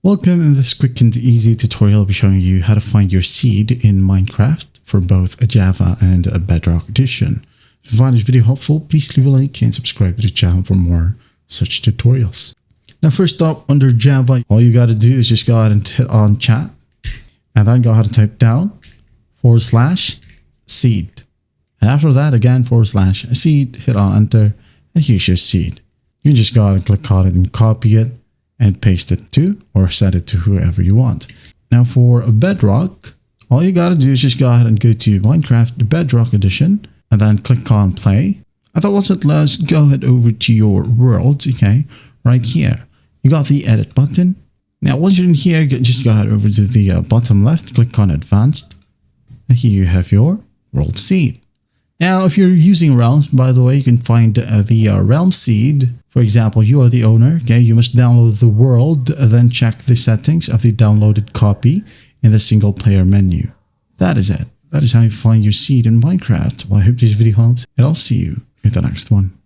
Welcome. In this quick and easy tutorial, I'll be showing you how to find your seed in Minecraft for both a Java and a Bedrock Edition. If you find this video helpful, please leave a like and subscribe to the channel for more such tutorials. Now, first up, under Java, all you got to do is just go ahead and hit on chat and then go ahead and type down /seed. And after that, again, /seed, hit on enter, and here's your seed. You can just go ahead and click on it and copy it and paste it to or set it to whoever you want. Now for a Bedrock, all you got to do is just go ahead and go to Minecraft Bedrock Edition and then click on play. And then once it loads, go ahead over to your world, okay, right here. You got the edit button. Now once you're in here, just go ahead over to the bottom left, click on advanced, and here you have your world seed. Now, if you're using realms, by the way, you can find the realm seed. For example, you are the owner, okay? You must download the world, then check the settings of the downloaded copy in the single player menu. That is it. That is how you find your seed in Minecraft. Well, I hope this video helps, and I'll see you in the next one.